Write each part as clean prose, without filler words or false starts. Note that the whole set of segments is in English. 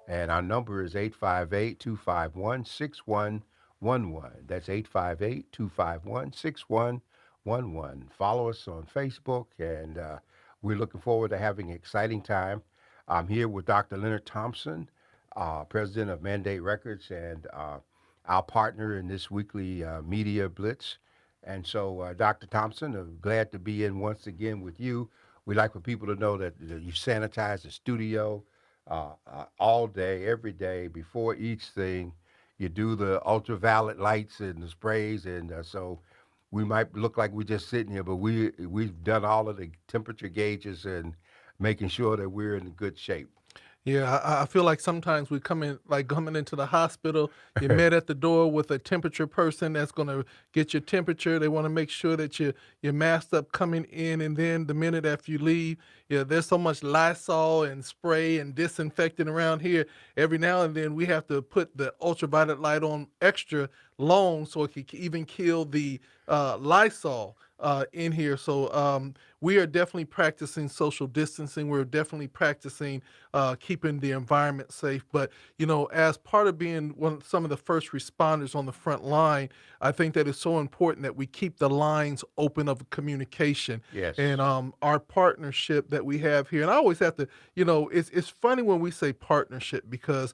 And our number is 858-251-6111. That's 858-251-6111. Follow us on Facebook, and we're looking forward to having an exciting time. I'm here with Dr. Leonard Thompson, president of Mandate Records, and our partner in this weekly media blitz. And so, Dr. Thompson, I'm glad to be in once again with you. We like for people to know that you sanitize the studio all day, every day, before each thing. You do the ultraviolet lights and the sprays, and so we might look like we're just sitting here, but we've done all of the temperature gauges and making sure that we're in good shape. Yeah, I feel like sometimes we come in, like coming into the hospital, you're met at the door with a temperature person that's going to get your temperature. They want to make sure that you're masked up coming in, and then the minute after you leave, yeah, there's so much Lysol and spray and disinfectant around here. Every now and then we have to put the ultraviolet light on extra long so it can even kill the Lysol in here. So we are definitely practicing social distancing. We're definitely practicing keeping the environment safe. But as part of being some of the first responders on the front line, I think that it's so important that we keep the lines open of communication. And Yes. our partnership that we have here, and I always have to, it's funny when we say partnership because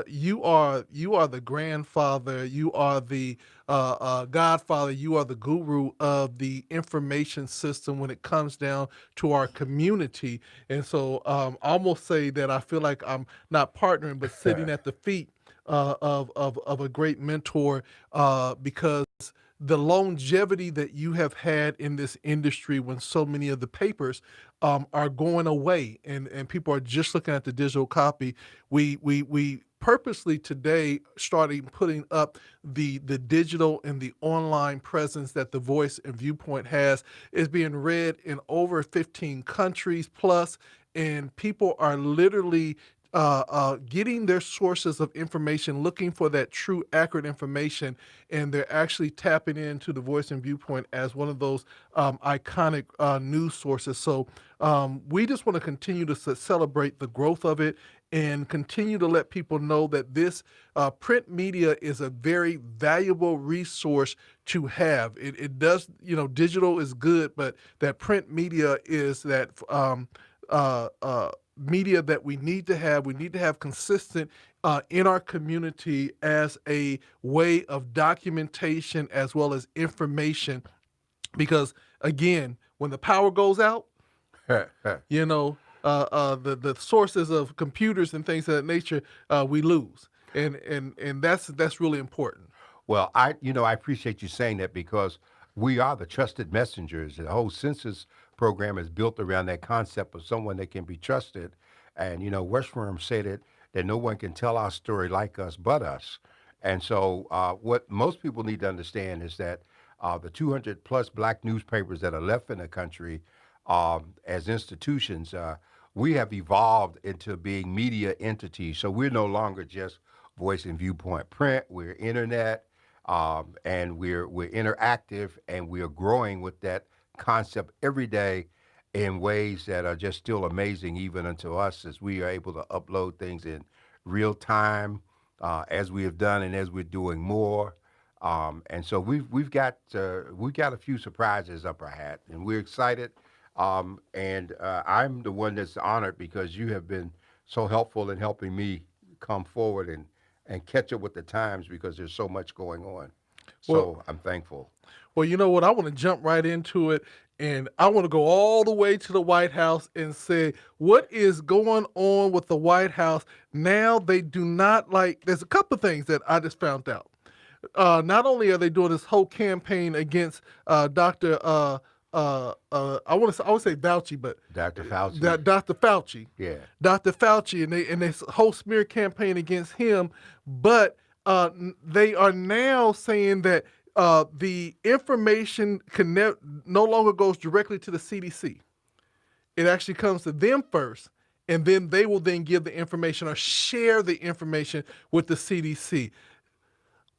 you are the grandfather, you are the godfather, you are the guru of the information system when it comes down to our community. And so I almost say that I feel like I'm not partnering, but sitting at the feet of a great mentor because the longevity that you have had in this industry when so many of the papers are going away and people are just looking at the digital copy. We purposely today started putting up the digital and the online presence that the Voice and Viewpoint has. Is being read in over 15 countries plus, and people are literally getting their sources of information, looking for that true, accurate information, and they're actually tapping into the Voice and Viewpoint as one of those iconic news sources. So we just want to continue to celebrate the growth of it and continue to let people know that this print media is a very valuable resource to have. It does, digital is good, but that print media is that media that we need to have. We need to have consistent in our community as a way of documentation as well as information. Because again, when the power goes out, the sources of computers and things of that nature, we lose, and that's really important. Well, I appreciate you saying that because we are the trusted messengers. The whole census program is built around that concept of someone that can be trusted. And Westworm said it that no one can tell our story like us but us. And so, what most people need to understand is that the 200 plus black newspapers that are left in the country as institutions, we have evolved into being media entities. So we're no longer just Voice and Viewpoint print. We're internet, and we're interactive, and we are growing with that concept every day in ways that are just still amazing, even unto us, as we are able to upload things in real time, as we have done, and as we're doing more. And so we've got a few surprises up our hat, and we're excited. And I'm the one that's honored because you have been so helpful in helping me come forward and catch up with the times because there's so much going on. Well, So I'm thankful. well, you know what? I want to jump right into it, and I want to go all the way to the White House and say, what is going on with the White House now? They do not like. There's a couple of things that I just found out. Not only are they doing this whole campaign against Dr. I would say Fauci, but Dr. Fauci. that Dr. Fauci, Yeah. Dr. Fauci, and this whole smear campaign against him, but they are now saying that the information no longer goes directly to the CDC. It actually comes to them first, and then they will then give the information or share the information with the CDC.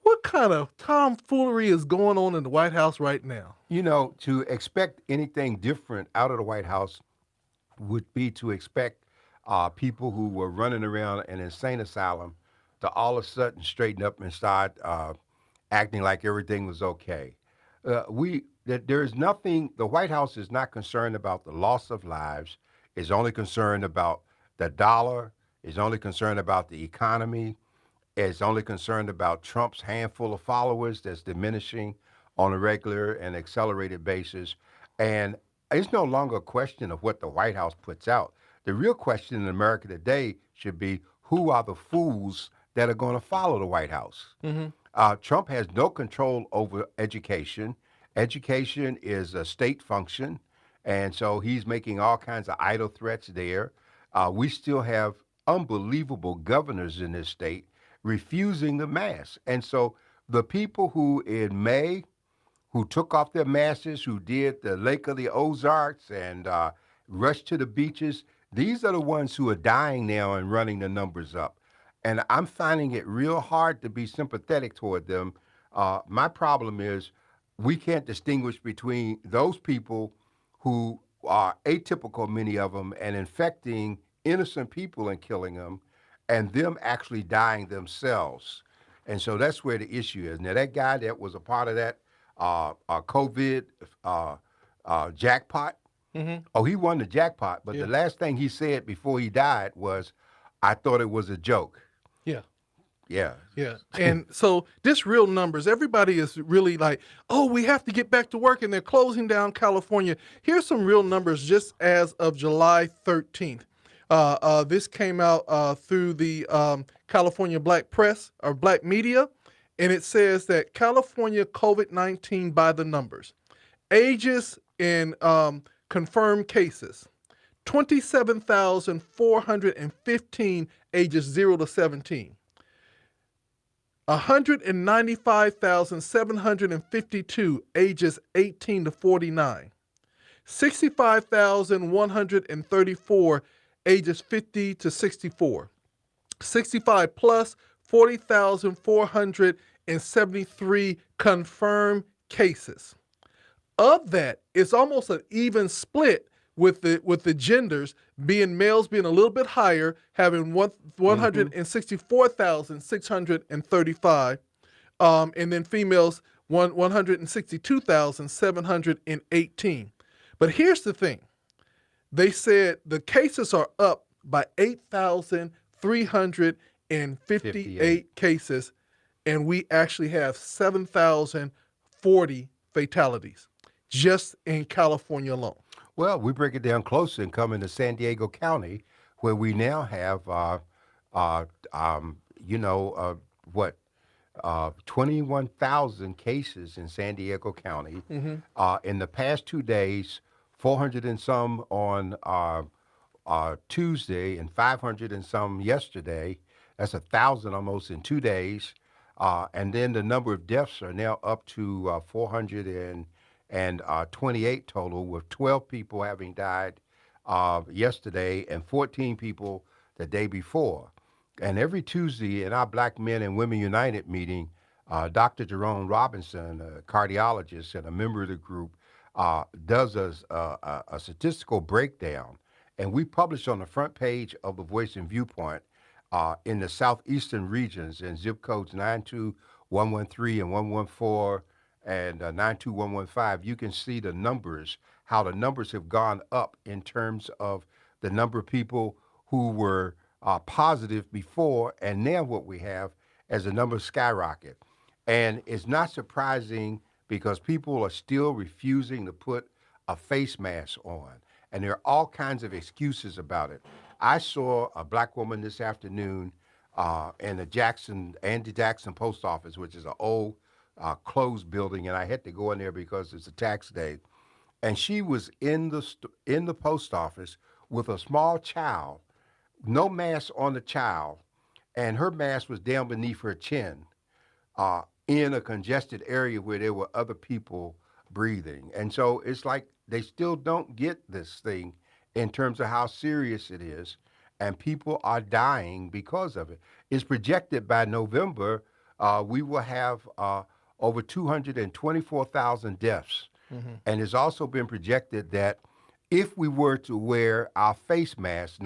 What kind of tomfoolery is going on in the White House right now? To expect anything different out of the White House would be to expect people who were running around an insane asylum to all of a sudden straighten up and start acting like everything was okay. That there is nothing. The White House is not concerned about the loss of lives. Is only concerned about the dollar. Is only concerned about the economy. Is only concerned about Trump's handful of followers that's diminishing on a regular and accelerated basis. And it's no longer a question of what the White House puts out. The real question in America today should be who are the fools that are going to follow the White House? Hmm. Trump has no control over education. Education is a state function, and so he's making all kinds of idle threats there. We still have unbelievable governors in this state refusing the mask. And so the people who in May who took off their masks, who did the Lake of the Ozarks and rushed to the beaches, these are the ones who are dying now and running the numbers up. And I'm finding it real hard to be sympathetic toward them. My problem is we can't distinguish between those people who are atypical, many of them, and infecting innocent people and killing them, and them actually dying themselves. And so that's where the issue is. Now, that guy that was a part of that COVID jackpot, Hmm. oh, he won the jackpot, but Yeah. the last thing he said before he died was, I thought it was a joke. Yeah. Yeah. Yeah. And so this real numbers, everybody is really like, oh, we have to get back to work and they're closing down California. Here's some real numbers just as of July 13th. This came out through the California Black Press or Black Media, and it says that California COVID-19 by the numbers, ages in confirmed cases, 27,415 ages 0 to 17. 195,752 ages 18 to 49, 65,134 ages 50 to 64, 65 plus 40,473 confirmed cases. Of that, it's almost an even split with the genders, being males being a little bit higher, having 164,635, and then females 162,718. But here's the thing. They said the cases are up by 8,358 cases, and we actually have 7,040 fatalities just in California alone. Well, we break it down closer and come into San Diego County, where we now have, you know, what, 21,000 cases in San Diego County. Mm-hmm. In the past 2 days, 400 and some on Tuesday and 500 and some yesterday. That's 1,000 almost in 2 days. And then the number of deaths are now up to 428 total, with 12 people having died yesterday and 14 people the day before. And every Tuesday in our Black Men and Women United meeting, Dr. Jerome Robinson, a cardiologist and a member of the group, does a statistical breakdown. And we publish on the front page of the Voice and Viewpoint in the southeastern regions in zip codes 92113 and 114 and 92115. You can see the numbers, how the numbers have gone up in terms of the number of people who were positive before, and now what we have as the numbers skyrocket. And it's not surprising because people are still refusing to put a face mask on. And there are all kinds of excuses about it. I saw a black woman this afternoon in the Andy Jackson post office, which is an old closed building, and I had to go in there because it's a tax day. And she was in the post office with a small child, no mask on the child, and her mask was down beneath her chin, in a congested area where there were other people breathing. And so it's like they still don't get this thing in terms of how serious it is, and people are dying because of it. It's projected by November we will have over 224,000 deaths. Mm-hmm. And it's also been projected that if we were to wear our face masks, if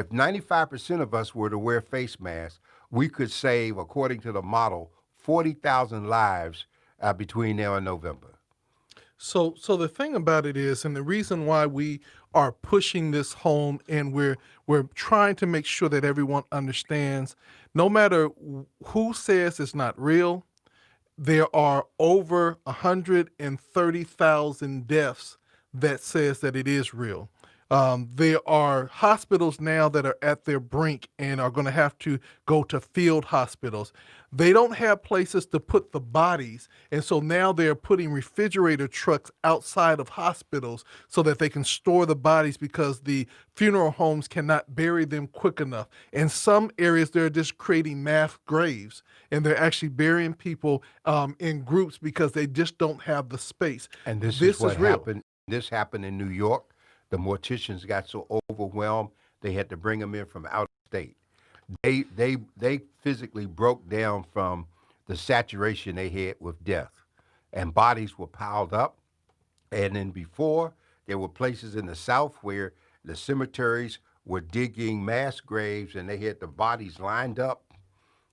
95% of us were to wear face masks, we could save, according to the model, 40,000 lives between now and November. So the thing about it is, and the reason why we are pushing this home, and we're trying to make sure that everyone understands, no matter who says it's not real, there are over 130,000 deaths that says that it is real. There are hospitals now that are at their brink and are going to have to go to field hospitals. They don't have places to put the bodies, and so now they're putting refrigerator trucks outside of hospitals so that they can store the bodies because the funeral homes cannot bury them quick enough. In some areas, they're just creating mass graves, and they're actually burying people in groups because they just don't have the space. And this is This what is real. happened. This happened in New York. The morticians got so overwhelmed they had to bring them in from out of state. They physically broke down from the saturation they had with death, and bodies were piled up. And then before, there were places in the South where the cemeteries were digging mass graves, and they had the bodies lined up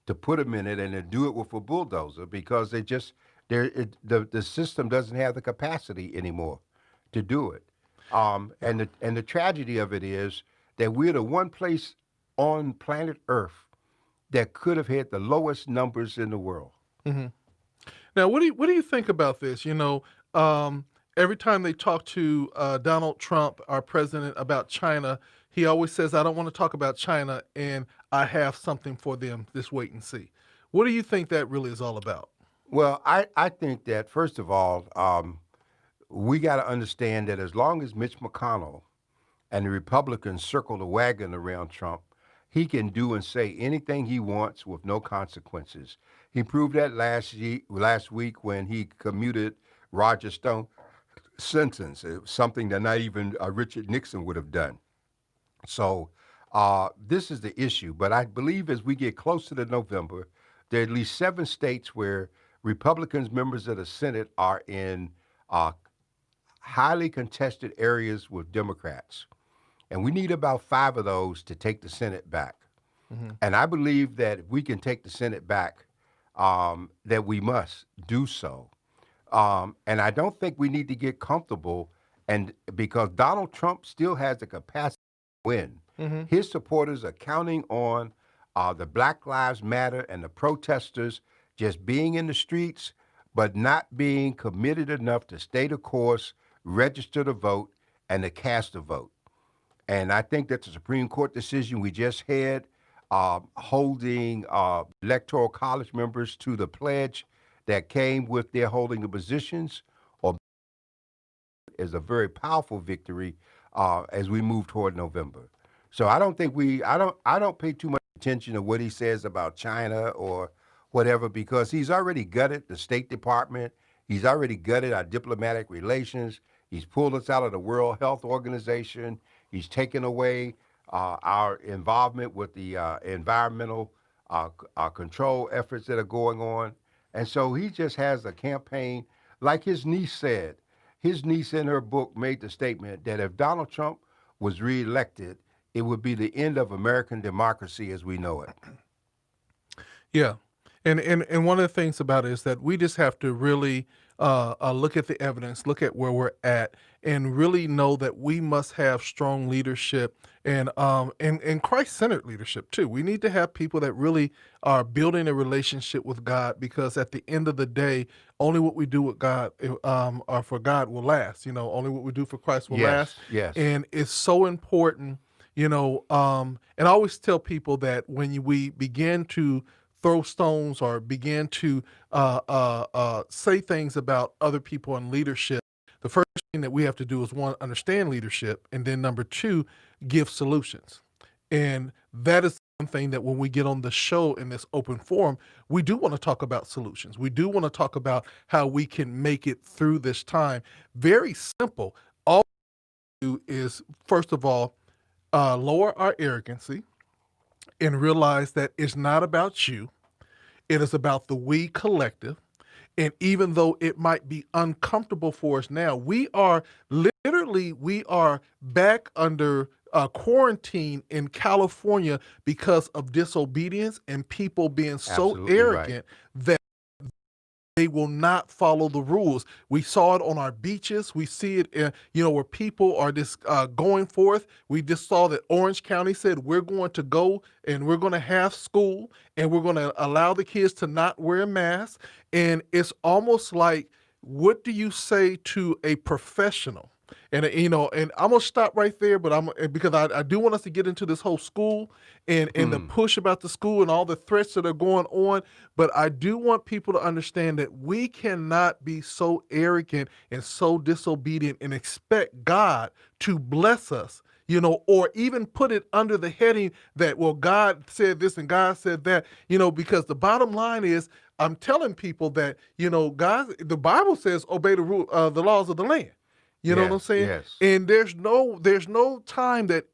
to put them in it, and to do it with a bulldozer because the system doesn't have the capacity anymore to do it. And the tragedy of it is that we're the one place on planet Earth that could have had the lowest numbers in the world. hmm Now, what do you think about this? Every time they talk to Donald Trump, our president, about China, he always says, "I don't want to talk about China, and I have something for them. Just wait and see." What do you think that really is all about? Well, I think that, first of all, we got to understand that as long as Mitch McConnell and the Republicans circle the wagon around Trump, he can do and say anything he wants with no consequences. He proved that last week when he commuted Roger Stone's sentence, something that not even Richard Nixon would have done. So this is the issue. But I believe as we get closer to November, there are at least 7 states where Republicans, members of the Senate, are in uh, highly contested areas with Democrats. And we need about 5 of those to take the Senate back. hmm And I believe that if we can take the Senate back, that we must do so. And I don't think we need to get comfortable, and because Donald Trump still has the capacity to win. hmm His supporters are counting on the Black Lives Matter and the protesters just being in the streets, but not being committed enough to stay the course, register to vote, and to cast a vote. And I think that the Supreme Court decision we just had, holding electoral college members to the pledge that came with their holding of positions, or is a very powerful victory as we move toward November. So I don't pay too much attention to what he says about China or whatever, because he's already gutted the State Department. He's already gutted our diplomatic relations. He's pulled us out of the World Health Organization. He's taken away our involvement with the environmental control efforts that are going on. And so he just has a campaign, like his niece said. His niece in her book made the statement that if Donald Trump was reelected, it would be the end of American democracy as we know it. Yeah, and one of the things about it is that we just have to really look at the evidence, look at where we're at, and really know that we must have strong leadership and Christ-centered leadership too. We need to have people that really are building a relationship with God, because at the end of the day, only what we do with God or for God will last. Only what we do for Christ will last, Yes, yes. and it's so important. And I always tell people that when we begin to throw stones or begin to say things about other people in leadership, the first thing that we have to do is, one, understand leadership, and then number two, give solutions. And that is one thing that when we get on the show in this open forum, we do want to talk about solutions. We do want to talk about how we can make it through this time. Very simple. All we do is, first of all, lower our arrogancy and realize that it's not about you. It is about the we collective. And even though it might be uncomfortable for us now, we are literally literally we are back under quarantine in California because of disobedience and people being so Absolutely right. arrogant that they will not follow the rules. We saw it on our beaches. We see it, where people are just going forth. We just saw that Orange County said we're going to go and we're going to have school and we're going to allow the kids to not wear masks. And it's almost like, what do you say to a professional? And I'm gonna stop right there, but because I do want us to get into this whole school and the Hmm. push about the school and all the threats that are going on. But I do want people to understand that we cannot be so arrogant and so disobedient and expect God to bless us, or even put it under the heading that, well, God said this and God said that, because the bottom line is, I'm telling people that, God, the Bible says, obey the laws of the land. You know what I'm Yes, saying? yes. And there's no time that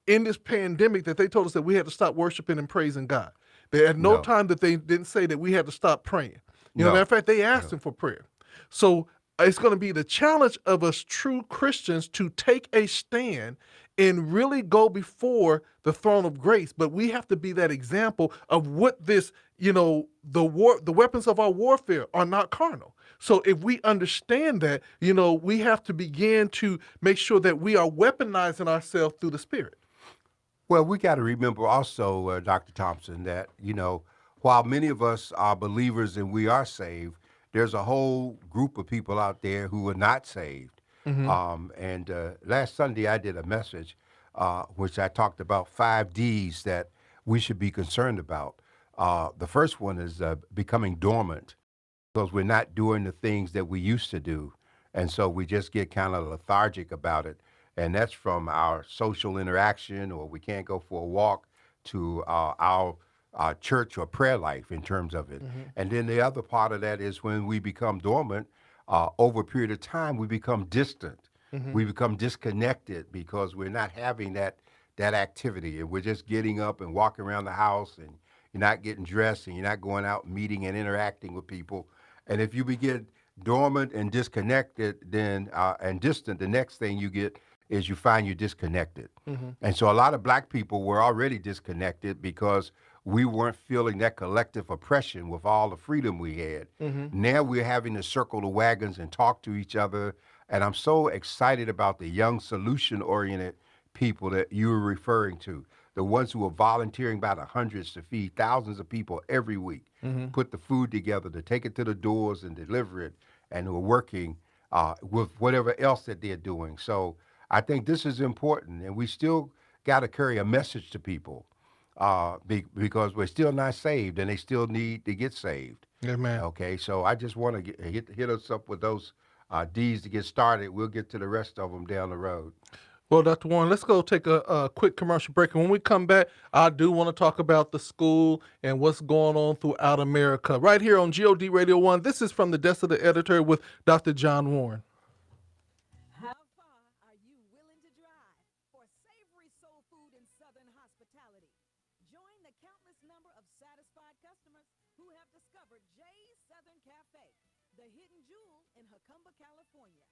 in this pandemic that they told us that we had to stop worshiping and praising God. There at no No, time that they didn't say that we had to stop praying. Matter of no, fact, they asked no. him for prayer. So it's going to be the challenge of us true Christians to take a stand and really go before the throne of grace. But we have to be that example of what this, the weapons of our warfare are not carnal. So if we understand that, we have to begin to make sure that we are weaponizing ourselves through the Spirit. Well, we got to remember also, Dr. Thompson, that, while many of us are believers and we are saved, there's a whole group of people out there who are not saved. Hmm. And last Sunday, I did a message which I talked about 5 Ds that we should be concerned about. The first one is becoming dormant because we're not doing the things that we used to do. And so we just get kind of lethargic about it. And that's from our social interaction, or we can't go for a walk, to our church or prayer life in terms of it. Hmm. And then the other part of that is when we become dormant, over a period of time, we become distant. Hmm. We become disconnected because we're not having that activity, and we're just getting up and walking around the house, and you're not getting dressed, and you're not going out meeting and interacting with people. And if you begin dormant and disconnected, then and distant, the next thing you get is you find you're disconnected. Hmm. And so a lot of black people were already disconnected because we weren't feeling that collective oppression with all the freedom we had. Hmm. Now we're having to circle the wagons and talk to each other. And I'm so excited about the young solution oriented people that you were referring to, the ones who are volunteering by the hundreds to feed thousands of people every week, Hmm. put the food together, to take it to the doors and deliver it, and who are working with whatever else that they're doing. So I think this is important, and we still got to carry a message to people because we're still not saved, and they still need to get saved. Amen. Okay, so I just want to hit us up with those D's to get started. We'll get to the rest of them down the road. Well, Dr. Warren, let's go take a quick commercial break. And when we come back, I do want to talk about the school and what's going on throughout America. Right here on GOD Radio 1, this is from the desk of the editor with Dr. John Warren. How far are you willing to drive for savory soul food and southern hospitality? Join the countless number of satisfied customers who have discovered Jay's Southern Cafe, the hidden jewel in Jacumba, California.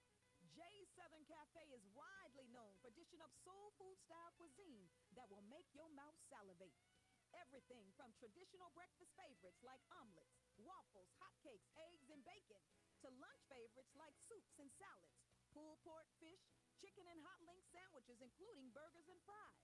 Jay's Southern Cafe is widely known for dishing up soul food style cuisine that will make your mouth salivate. Everything from traditional breakfast favorites like omelets, waffles, hotcakes, eggs, and bacon, to lunch favorites like soups and salads, pulled pork, fish, chicken, and hot link sandwiches, including burgers and fries.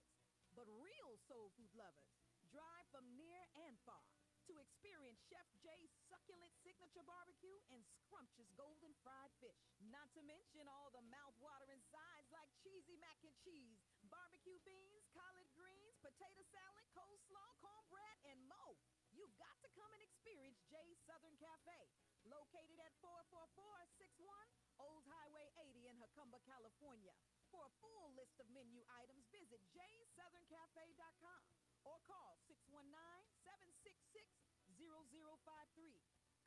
But real soul food lovers drive from near and far to experience Chef Jay's succulent signature barbecue and scrumptious golden fried fish. Not to mention all the mouth-watering sides like cheesy mac and cheese, barbecue beans, collard greens, potato salad, coleslaw, cornbread, and more. You've got to come and experience Jay's Southern Cafe, located at 44461 Old Highway 80 in Jacumba, California. For a full list of menu items, visit jaysoutherncafe.com or call 619-766-0053.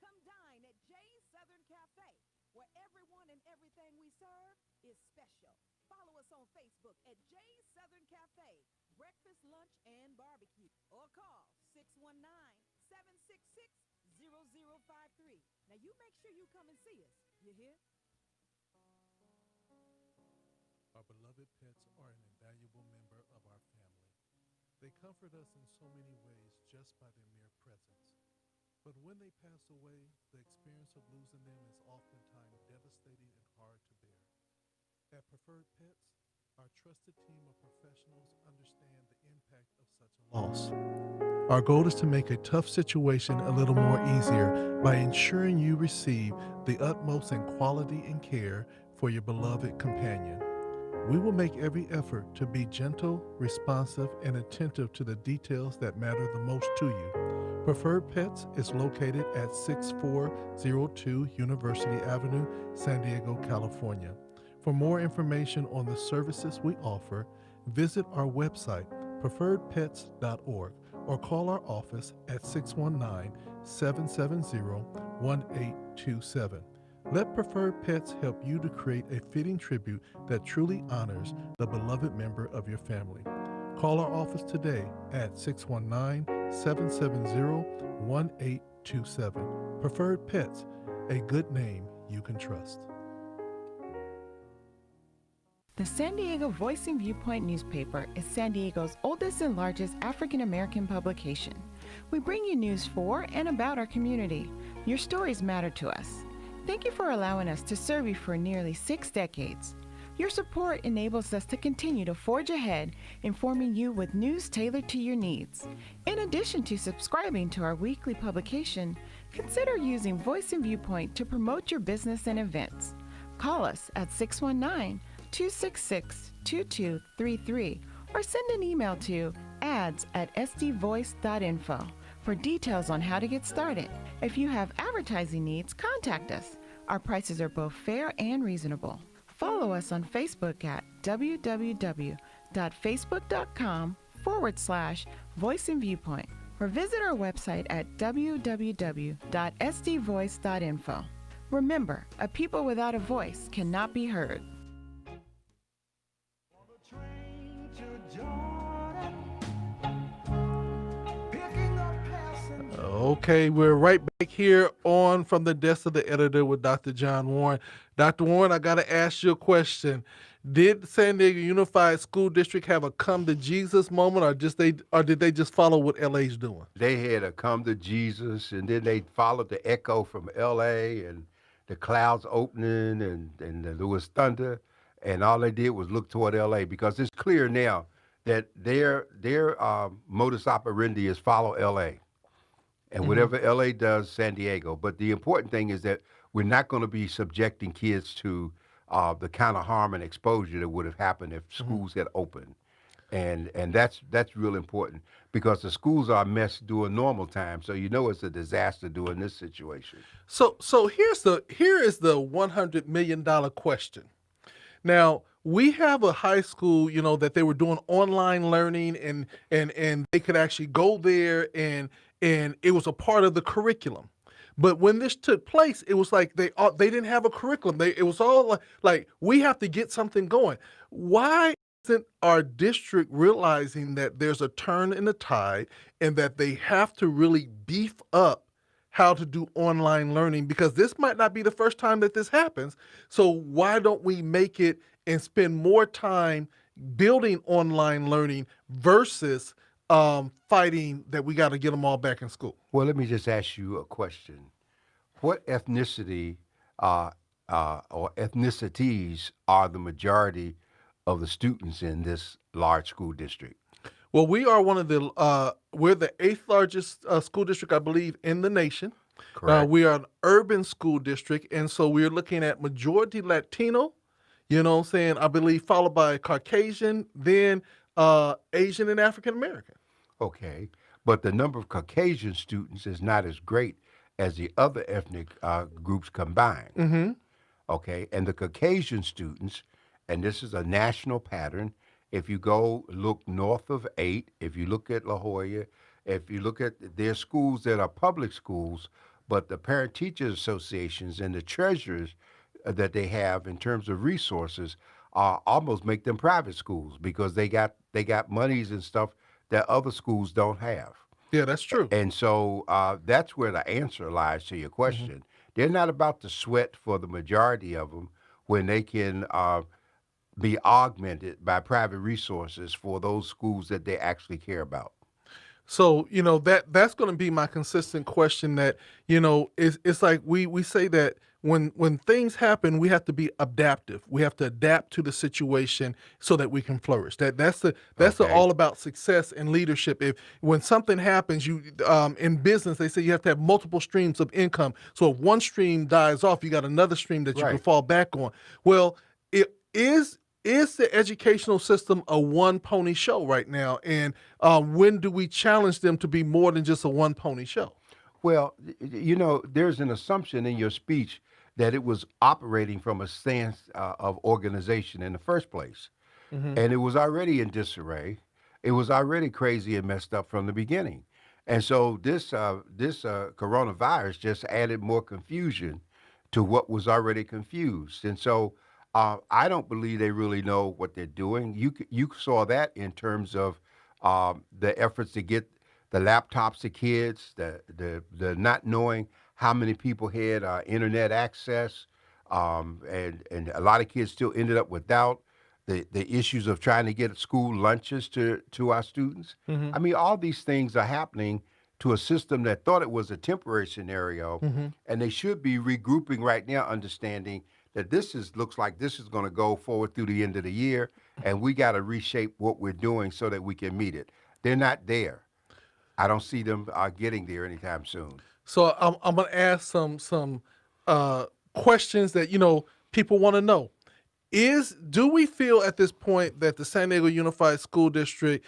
Come dine at Jay's Southern Cafe, where everyone and everything we serve is special. Follow us on Facebook at Jay's Southern Cafe, breakfast, lunch, and barbecue, or call 619-766-0053. Now you make sure you come and see us. You hear? beloved pets are an invaluable member of our family. They comfort us in so many ways just by their mere presence. But when they pass away, the experience of losing them is oftentimes devastating and hard to bear. At Preferred Pets, our trusted team of professionals understand the impact of such a loss. Our goal is to make a tough situation a little more easier by ensuring you receive the utmost in quality and care for your beloved companion. We will make every effort to be gentle, responsive, and attentive to the details that matter the most to you. Preferred Pets is located at 6402 University Avenue, San Diego, California. For more information on the services we offer, visit our website, preferredpets.org, or call our office at 619 770 1827. Let Preferred Pets help you to create a fitting tribute that truly honors the beloved member of your family. Call our office today at 619 770 1827. Preferred Pets, a good name you can trust. The San Diego Voice and Viewpoint newspaper is San Diego's oldest and largest African American publication. We bring you news for and about our community. Your stories matter to us. Thank you for allowing us to serve you for nearly 6 decades. Your support enables us to continue to forge ahead, informing you with news tailored to your needs. In addition to subscribing to our weekly publication, consider using Voice and Viewpoint to promote your business and events. Call us at 619-266-2233 or send an email to ads@sdvoice.info for details on how to get started. If you have advertising needs, contact us. Our prices are both fair and reasonable. Follow us on Facebook at www.facebook.com/Voice and Viewpoint or visit our website at www.sdvoice.info. Remember, a people without a voice cannot be heard. Okay, we're right back here on From the Desk of the Editor with Dr. John Warren. Dr. Warren, I got to ask you a question. Did San Diego Unified School District have a come to Jesus moment, or did they just follow what LA's doing? They had a come to Jesus, and then they followed the echo from L.A. and the clouds opening, and there was thunder, and all they did was look toward L.A. because it's clear now that their modus operandi is follow L.A. and whatever LA does, San Diego. But the important thing is that we're not going to be subjecting kids to the kind of harm and exposure that would have happened if schools had opened. And that's real important because the schools are a mess during normal time. So you know it's a disaster during this situation. So here is the $100 million question. Now, we have a high school, that they were doing online learning and they could actually go there and it was a part of the curriculum. But when this took place, it was like they didn't have a curriculum. It was all like we have to get something going. Why isn't our district realizing that there's a turn in the tide and that they have to really beef up how to do online learning? Because this might not be the first time that this happens. So why don't we make it and spend more time building online learning versus fighting that we got to get them all back in school? Well, let me just ask you a question. What etnicity or ethnicities are the majority of the students in this large school district? Well, we are we're the 8th largest school district, I believe, in the nation. Correct. We are an urban school district, and so we're looking at majority Latino, I believe, followed by Caucasian, then Asian and African American. Okay, but the number of Caucasian students is not as great as the other ethnic groups combined. Mm-hmm. Okay, and the Caucasian students, and this is a national pattern, if you go look north of 8, if you look at La Jolla, if you look at their schools that are public schools, but the parent-teachers associations and the treasurers that they have in terms of resources almost make them private schools because they got monies and stuff that other schools don't have. Yeah, that's true. And so that's where the answer lies to your question. Mm-hmm. They're not about to sweat for the majority of them when they can be augmented by private resources for those schools that they actually care about. So, that's going to be my consistent question. That it's like we say that when things happen, we have to be adaptive. We have to adapt to the situation so that we can flourish. That's the Okay. all about success and leadership. If when something happens, you in business they say you have to have multiple streams of income. So if one stream dies off, you got another stream that you can Right. fall back on. Well, it is the educational system a one pony show right now? And when do we challenge them to be more than just a one pony show? Well, there's an assumption in your speech that it was operating from a stance of organization in the first place. Hmm. And it was already in disarray. It was already crazy and messed up from the beginning. And so this coronavirus just added more confusion to what was already confused. And so I don't believe they really know what they're doing. You saw that in terms of the efforts to get the laptops to kids, the not knowing how many people had internet access, and a lot of kids still ended up without the issues of trying to get school lunches to our students. Hmm. I mean, all these things are happening to a system that thought it was a temporary scenario, Hmm. and they should be regrouping right now, understanding that this is looks like this is going to go forward through the end of the year, and we got to reshape what we're doing so that we can meet it. They're not there. I don't see them getting there anytime soon. So I'm going to ask some uh, questions that people want to know. Do we feel at this point that the San Diego Unified School District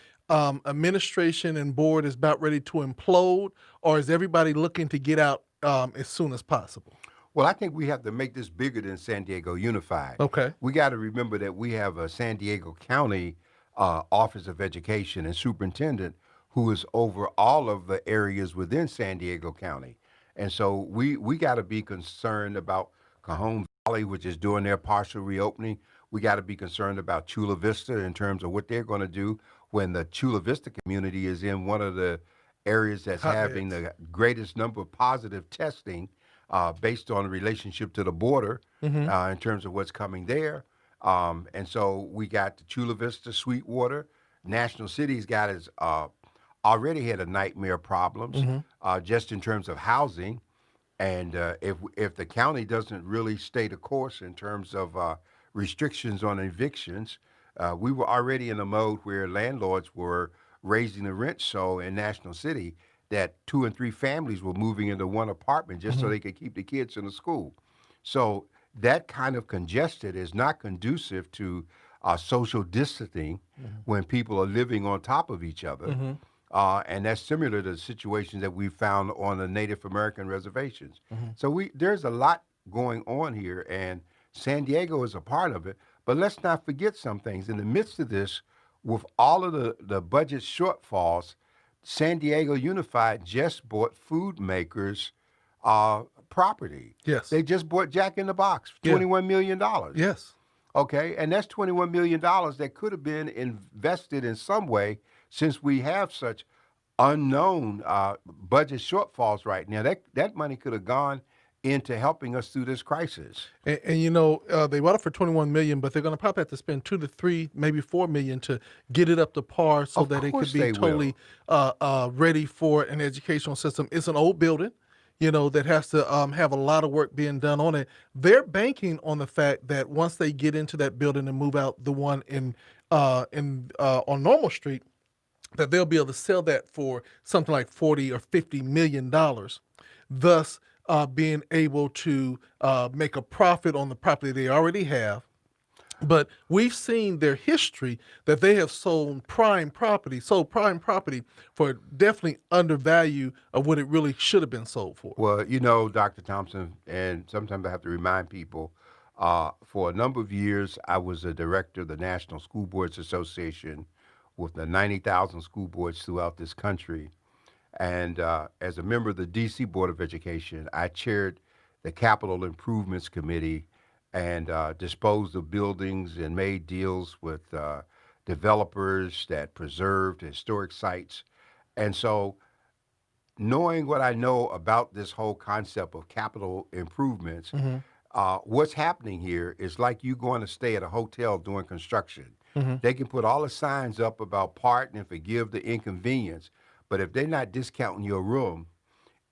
administration and board is about ready to implode, or is everybody looking to get out as soon as possible? Well, I think we have to make this bigger than San Diego Unified. Okay. We got to remember that we have a San Diego County Office of Education and Superintendent who is over all of the areas within San Diego County. And so we got to be concerned about Cajon Valley, which is doing their partial reopening. We got to be concerned about Chula Vista in terms of what they're going to do when the Chula Vista community is in one of the areas that's having Hotbeds. the greatest number of positive testing based on the relationship to the border Hmm. in terms of what's coming there. And so we got the Chula Vista, Sweetwater. National City's got its already had a nightmare problems Hmm. just in terms of housing. And if the county doesn't really stay the course in terms of restrictions on evictions, we were already in a mode where landlords were raising the rent so in National City that two and three families were moving into one apartment just so Hmm. they could keep the kids in the school. So that kind of congested is not conducive to social distancing when people are living on top of each other. Hmm. And that's similar to the situations that we found on the Native American reservations. Hmm. So there's a lot going on here, and San Diego is a part of it. But let's not forget some things. In the midst of this, with all of the budget shortfalls, San Diego Unified just bought Food Makers property. Yes. They just bought Jack in the Box, Yeah. $21 million. Yes. Okay, and that's $21 million that could have been invested in some way since we have such unknown budget shortfalls right now. That money could have gone into helping us through this crisis. And they bought it for 21 million, but they're going to probably have to spend 2 to 3, maybe 4 million to get it up to par so Of that it course could be they will. totally ready for an educational system. It's an old building, that has to have a lot of work being done on it. They're banking on the fact that once they get into that building and move out the one in on Normal Street, that they'll be able to sell that for something like 40 or 50 million dollars, thus being able to make a profit on the property they already have. But we've seen their history that they have sold prime property for definitely undervalue of what it really should have been sold for. Well, Dr. Thompson, and sometimes I have to remind people, for a number of years, I was a director of the National School Boards Association with the 90,000 school boards throughout this country. And as a member of the D.C. Board of Education, I chaired the Capital Improvements Committee and disposed of buildings and made deals with developers that preserved historic sites. And so, knowing what I know about this whole concept of capital improvements, what's happening here is like you going to stay at a hotel doing construction. Hmm. They can put all the signs up about pardon and forgive the inconvenience, but if they're not discounting your room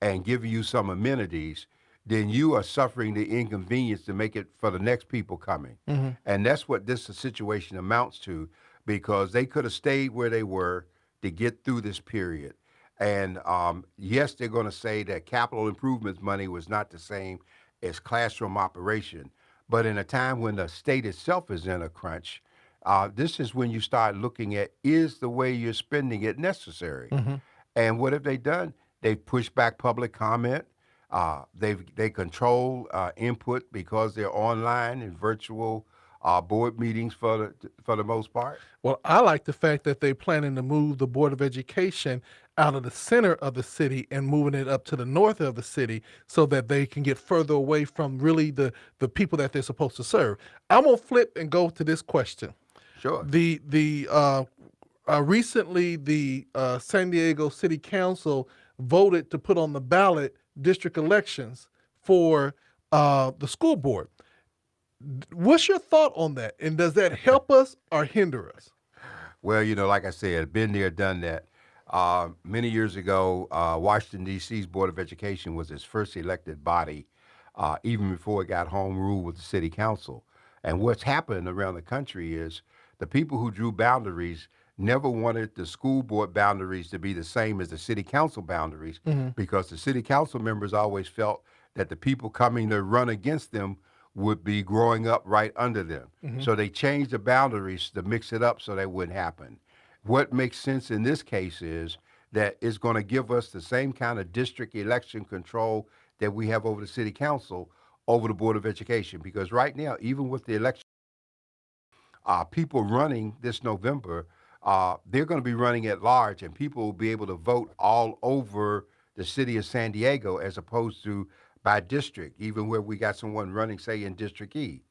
and giving you some amenities, then you are suffering the inconvenience to make it for the next people coming. Hmm. And that's what this situation amounts to, because they could have stayed where they were to get through this period. And yes, they're going to say that capital improvements money was not the same as classroom operation. But in a time when the state itself is in a crunch, this is when you start looking at, is the way you're spending it necessary? Hmm. And what have they done? They've pushed back public comment. They control input because they're online and virtual board meetings for the most part. Well, I like the fact that they're planning to move the Board of Education out of the center of the city and moving it up to the north of the city so that they can get further away from really the people that they're supposed to serve. I'm gonna flip and go to this question. Sure. Recently, the San Diego City Council voted to put on the ballot district elections for the school board. What's your thought on that? And does that help us or hinder us? Well, like I said, been there, done that. Many years ago, Washington, D.C.'s Board of Education was its first elected body, even before it got home rule with the city council. And what's happened around the country is the people who drew boundaries never wanted the school board boundaries to be the same as the city council boundaries, Hmm. because the city council members always felt that the people coming to run against them would be growing up right under them. Hmm. So they changed the boundaries to mix it up so that wouldn't happen. What makes sense in this case is that it's going to give us the same kind of district election control that we have over the city council over the Board of Education. Because right now, even with the election, people running this November, they're going to be running at large, and people will be able to vote all over the city of San Diego as opposed to by district, even where we got someone running, say, in District E.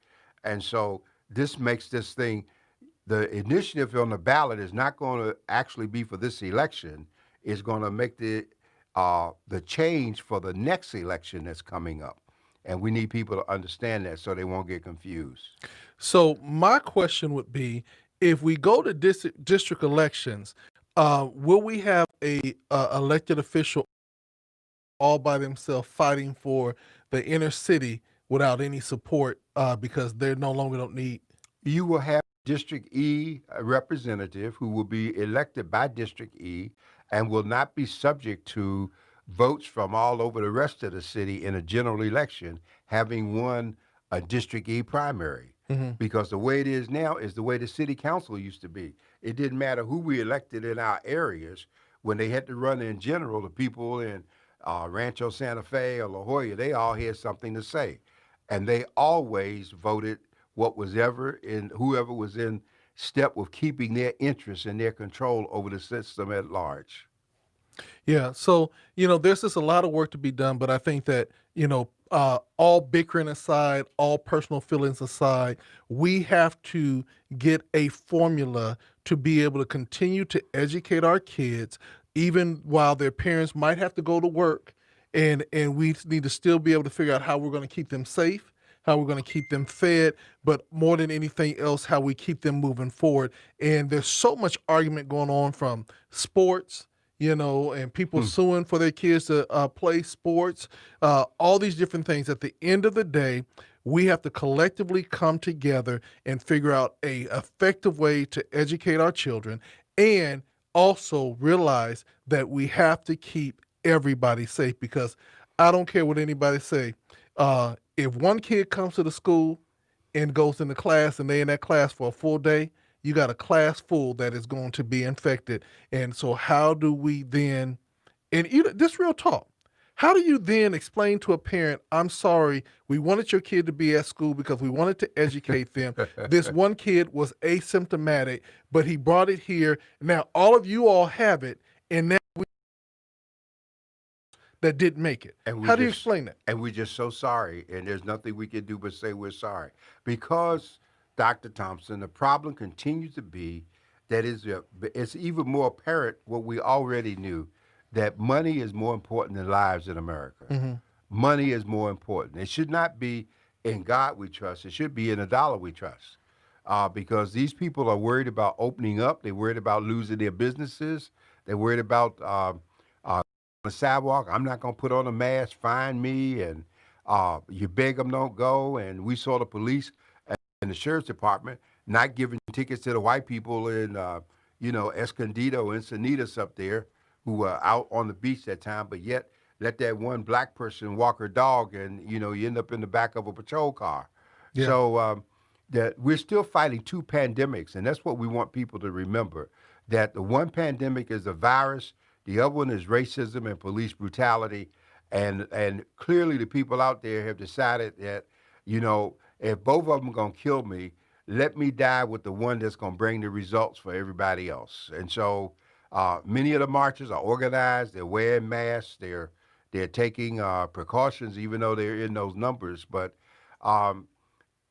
And so this makes this thing, the initiative on the ballot is not going to actually be for this election. It's going to make the change for the next election that's coming up. And we need people to understand that so they won't get confused. So my question would be, if we go to district elections, will we have a elected official all by themselves fighting for the inner city without any support because they no longer don't need? You will have District E representative who will be elected by District E and will not be subject to votes from all over the rest of the city in a general election, having won a District E primary. Hmm. Because the way it is now is the way the city council used to be. It didn't matter who we elected in our areas. When they had to run in general, the people in Rancho Santa Fe or La Jolla, they all had something to say. And they always voted what was ever in whoever was in step with keeping their interests and their control over the system at large. Yeah. So, there's just a lot of work to be done, but I think that, all bickering aside, all personal feelings aside, we have to get a formula to be able to continue to educate our kids, even while their parents might have to go to work. And we need to still be able to figure out how we're going to keep them safe, how we're going to keep them fed, but more than anything else, how we keep them moving forward. And there's so much argument going on from sports, and people suing for their kids to play sports, all these different things. At the end of the day, we have to collectively come together and figure out a effective way to educate our children, and also realize that we have to keep everybody safe, because I don't care what anybody say. If one kid comes to the school and goes into class and they in that class for a full day, you got a class full that is going to be infected. And so how do we then, and this real talk, how do you then explain to a parent, I'm sorry, we wanted your kid to be at school because we wanted to educate them. This one kid was asymptomatic, but he brought it here. Now all of you all have it, and now that didn't make it. And How do you explain that? And we're just so sorry, and there's nothing we can do but say we're sorry. Because, Dr. Thompson, the problem continues to be that it's even more apparent what we already knew, that money is more important than lives in America. Mm-hmm. Money is more important. It should not be in God we trust. It should be in a dollar we trust. Because these people are worried about opening up. They're worried about losing their businesses. They're worried about the sidewalk. I'm not going to put on a mask. Find me. And you beg them don't go. And we saw the police and the sheriff's department not giving tickets to the white people in, Escondido and Sanitas up there who were out on the beach that time, but yet let that one black person walk her dog and, you end up in the back of a patrol car. Yeah. So that we're still fighting two pandemics, and that's what we want people to remember, that the one pandemic is a virus, the other one is racism and police brutality, and clearly the people out there have decided that, if both of them are going to kill me, let me die with the one that's going to bring the results for everybody else. And so many of the marches are organized. They're wearing masks. They're taking precautions, even though they're in those numbers. But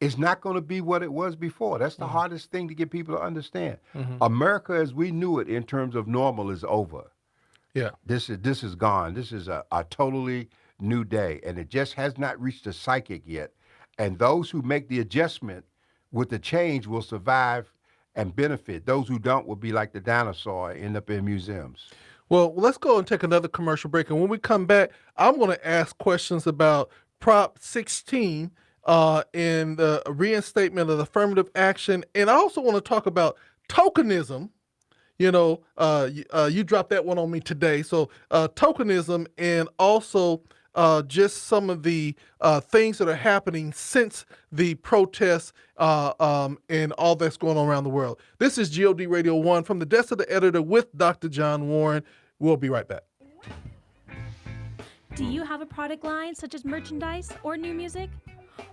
it's not going to be what it was before. That's the hardest thing to get people to understand. America, as we knew it in terms of normal, is over. Yeah. This is gone. This is a totally new day, and it just has not reached the psychic yet. And those who make the adjustment with the change will survive and benefit. Those who don't will be like the dinosaur and end up in museums. Well, let's go and take another commercial break. And when we come back, I'm going to ask questions about Prop 16 in the reinstatement of affirmative action. And I also want to talk about tokenism. You dropped that one on me today. So tokenism, and also just some of the things that are happening since the protests and all that's going on around the world. This is GOD Radio 1 from the desk of the editor with Dr. John Warren. We'll be right back. Do you have a product line such as merchandise or new music?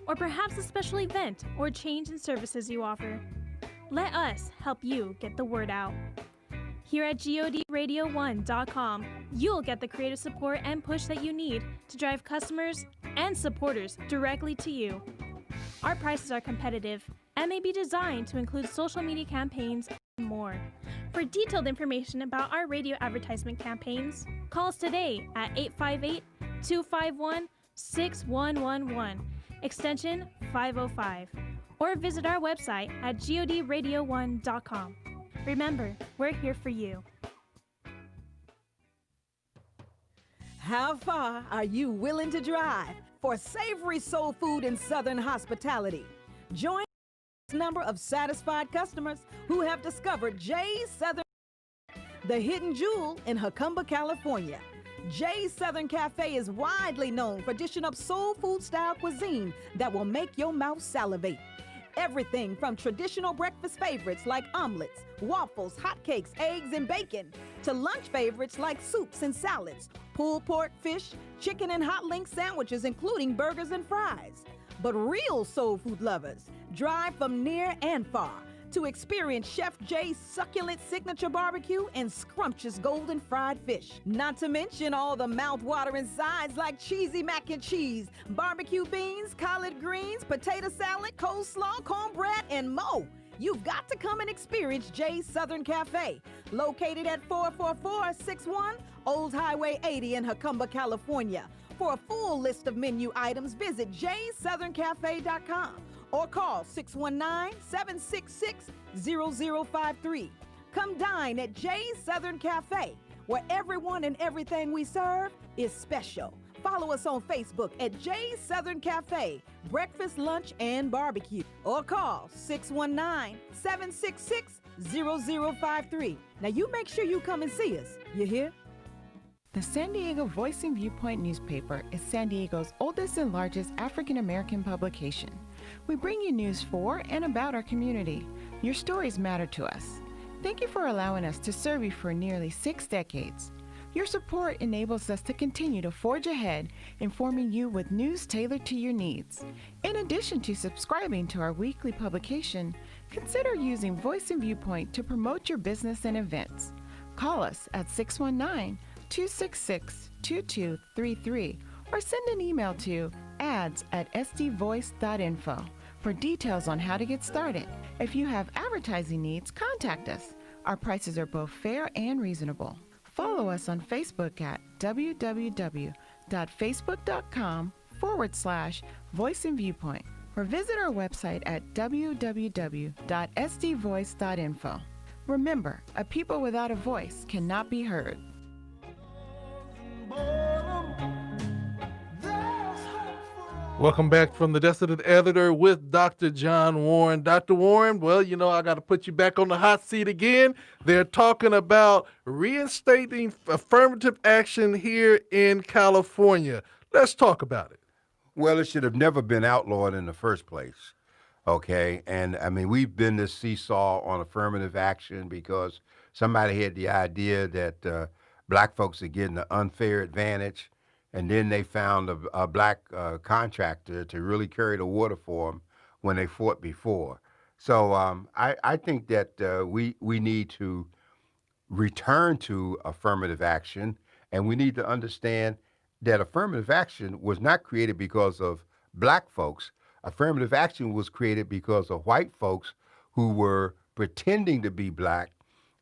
Or perhaps a special event or change in services you offer? Let us help you get the word out. Here at GODRadio1.com, you'll get the creative support and push that you need to drive customers and supporters directly to you. Our prices are competitive and may be designed to include social media campaigns and more. For detailed information about our radio advertisement campaigns, call us today at 858-251-6111, extension 505, or visit our website at GODRadio1.com. Remember, we're here for you. How far are you willing to drive for savory soul food and Southern hospitality? Join the number of satisfied customers who have discovered Jay's Southern, the hidden jewel in Jacumba, California. Jay's Southern Cafe is widely known for dishing up soul food style cuisine that will make your mouth salivate. Everything from traditional breakfast favorites like omelets, waffles, hotcakes, eggs, and bacon, to lunch favorites like soups and salads, pulled pork, fish, chicken, and hot link sandwiches, including burgers and fries. But real soul food lovers drive from near and far to experience Chef Jay's succulent signature barbecue and scrumptious golden fried fish. Not to mention all the mouth-watering sides like cheesy mac and cheese, barbecue beans, collard greens, potato salad, coleslaw, cornbread, and more. You've got to come and experience Jay's Southern Cafe, located at 44461 Old Highway 80 in Jacumba, California. For a full list of menu items, visit jaysoutherncafe.com. or call 619-766-0053. Come dine at Jay's Southern Cafe, where everyone and everything we serve is special. Follow us on Facebook at Jay's Southern Cafe, breakfast, lunch, and barbecue. Or call 619-766-0053. Now you make sure you come and see us. You hear? The San Diego Voice and Viewpoint newspaper is San Diego's oldest and largest African American publication. We bring you news for and about our community. Your stories matter to us. Thank you for allowing us to serve you for nearly 6 decades. Your support enables us to continue to forge ahead, informing you with news tailored to your needs. In addition to subscribing to our weekly publication, consider using Voice and Viewpoint to promote your business and events. Call us at 619-266-2233 or send an email to ads@sdvoice.info for details on how to get started. If you have advertising needs, contact us. Our prices are both fair and reasonable. Follow us on Facebook at www.facebook.com/voice Voice and Viewpoint, or visit our website at www.sdvoice.info. Remember, a people without a voice cannot be heard. Welcome back from the Desolate Editor with Dr. John Warren. Dr. Warren, well, you know, I got to put you back on the hot seat again. They're talking about reinstating affirmative action here in California. Let's talk about it. Well, it should have never been outlawed in the first place. Okay. And I mean, we've been this seesaw on affirmative action because somebody had the idea that black folks are getting an unfair advantage. And then they found a black contractor to really carry the water for them when they fought before. So I think that we need to return to affirmative action, and we need to understand that affirmative action was not created because of black folks. Affirmative action was created because of white folks who were pretending to be black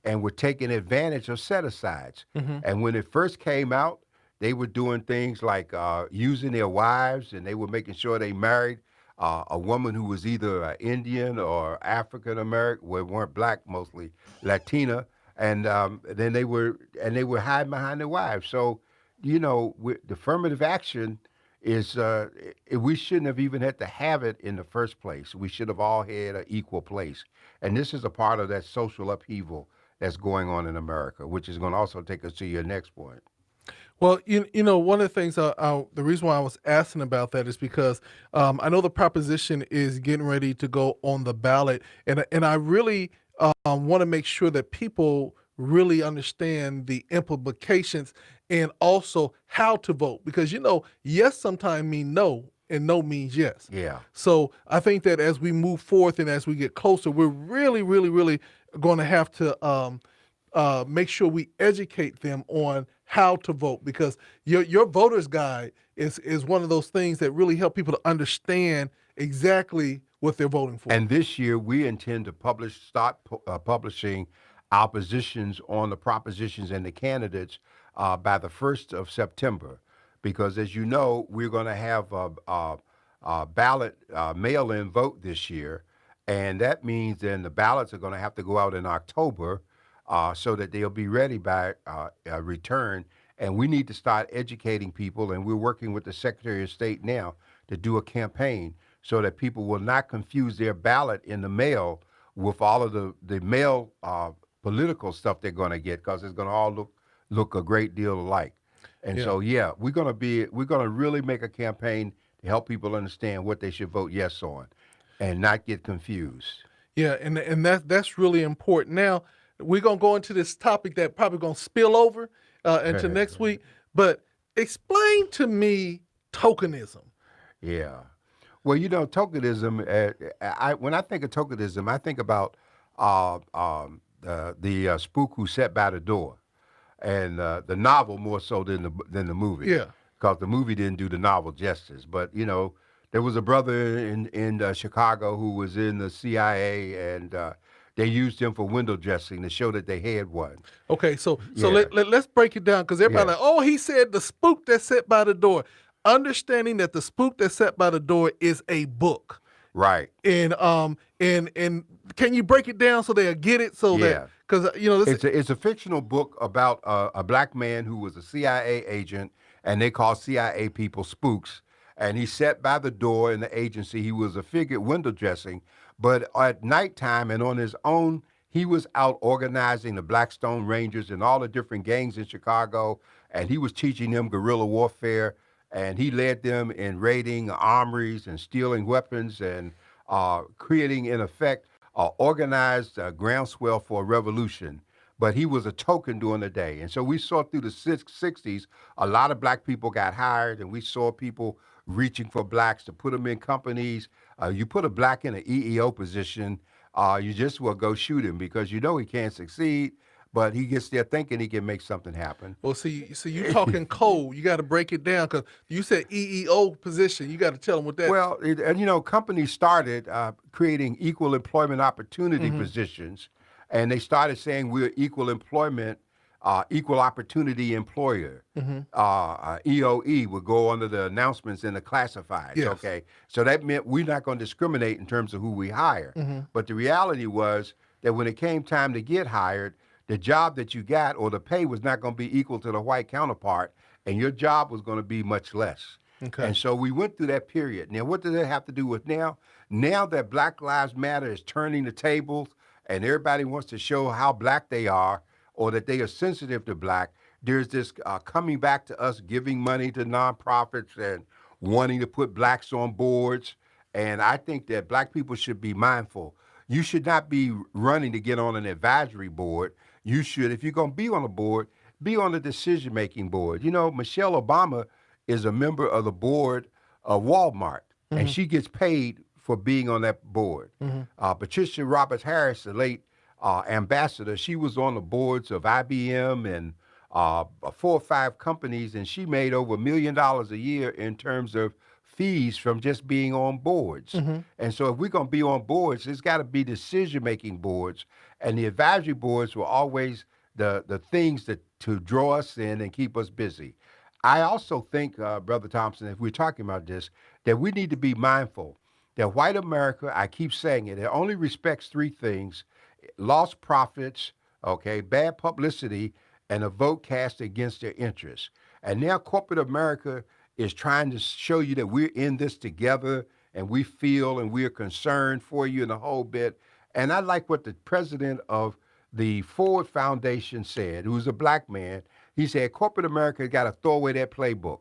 and were taking advantage of set-asides. And when it first came out, they were doing things like using their wives, and they were making sure they married a woman who was either Indian or African American, well, weren't black, mostly Latina, and then they were hiding behind their wives. So, you know, the affirmative action is we shouldn't have even had to have it in the first place. We should have all had an equal place, and this is a part of that social upheaval that's going on in America, which is going to also take us to your next point. Well, you know, one of the things, the reason why I was asking about that is because I know the proposition is getting ready to go on the ballot, and I really want to make sure that people really understand the implications and also how to vote, because, you know, yes sometimes mean no, and no means yes. Yeah. So I think that as we move forth and as we get closer, we're really, really, really going to have to make sure we educate them on how to vote, because your voter's guide is one of those things that really help people to understand exactly what they're voting for. And this year we intend to start publishing our positions on the propositions and the candidates by the 1st of September, because as you know, we're going to have a ballot mail-in vote this year, and that means then the ballots are going to have to go out in October. So that they'll be ready by return. And we need to start educating people, and we're working with the Secretary of State now to do a campaign so that people will not confuse their ballot in the mail with all of the mail political stuff they're going to get, because it's going to all look a great deal alike. And so, yeah, we're going to really make a campaign to help people understand what they should vote yes on and not get confused. Yeah, and that's really important. Now, we're going to go into this topic that probably going to spill over into next week, but explain to me tokenism. Yeah. Well, you know, tokenism, when I think of tokenism, I think about the spook who sat by the door, and the novel more so than the movie. Yeah. Because the movie didn't do the novel justice. But, you know, there was a brother in Chicago who was in the CIA, and they used him for window dressing to show that they had one. Okay, so Yeah. let's break it down, because everybody Yeah. like, oh, he said the spook that sat by the door. Understanding that the spook that sat by the door is a book. Right. And can you break it down so they'll get it? So Yeah. that, because you know, It's a fictional book about a black man who was a CIA agent, and they call CIA people spooks. And he sat by the door in the agency. He was a figure window dressing, but at nighttime and on his own, he was out organizing the Blackstone Rangers and all the different gangs in Chicago, and he was teaching them guerrilla warfare, and he led them in raiding armories and stealing weapons and creating, in effect, organized groundswell for a revolution. But he was a token during the day. And so we saw through the 60s, a lot of black people got hired, and we saw people reaching for blacks to put them in companies. You put a black in an EEO position, you just will go shoot him, because you know he can't succeed, but he gets there thinking he can make something happen. well, see, you talking code. You got to break it down, because you said EEO position. You got to tell them what that. Well, and you know, companies started creating equal employment opportunity positions, and they started saying we're equal employment equal opportunity employer. EOE would go under the announcements in the classifieds. Yes. Okay, so that meant we're not going to discriminate in terms of who we hire. But the reality was that when it came time to get hired, the job that you got or the pay was not going to be equal to the white counterpart, and your job was going to be much less. Okay. And so we went through that period. Now, what does that have to do with now? Now that Black Lives Matter is turning the tables and everybody wants to show how black they are or that they are sensitive to black, there's this coming back to us giving money to nonprofits and wanting to put blacks on boards. And I think that black people should be mindful. You should not be running to get on an advisory board. You should, if you're going to be on a board, be on the decision-making board. You know, Michelle Obama is a member of the board of Walmart, and she gets paid for being on that board. Patricia Roberts Harris, the late ambassador, she was on the boards of IBM and 4 or 5 companies, and she made over $1 million a year in terms of fees from just being on boards. And so if we're going to be on boards, it's got to be decision-making boards, and the advisory boards were always the things that to draw us in and keep us busy. I also think, Brother Thompson, if we're talking about this, that we need to be mindful that white America, I keep saying it only respects 3 things: lost profits, okay, bad publicity, and a vote cast against their interests. And now corporate America is trying to show you that we're in this together and we feel and we're concerned for you and the whole bit. And I like what the president of the Ford Foundation said, who's a black man. He said, corporate America got to throw away that playbook.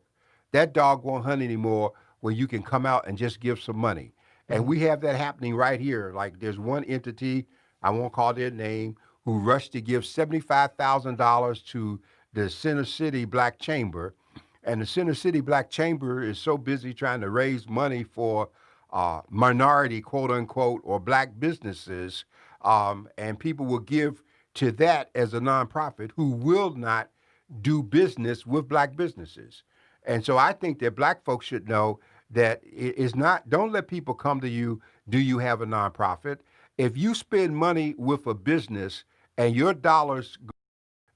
That dog won't hunt anymore when you can come out and just give some money. And we have that happening right here. Like there's one entity, I won't call their name, who rushed to give $75,000 to the Center City Black Chamber. And the Center City Black Chamber is so busy trying to raise money for minority, quote unquote, or black businesses. And people will give to that as a nonprofit who will not do business with black businesses. And so I think that black folks should know that it is not, don't let people come to you, do you have a nonprofit? If you spend money with a business and your dollars go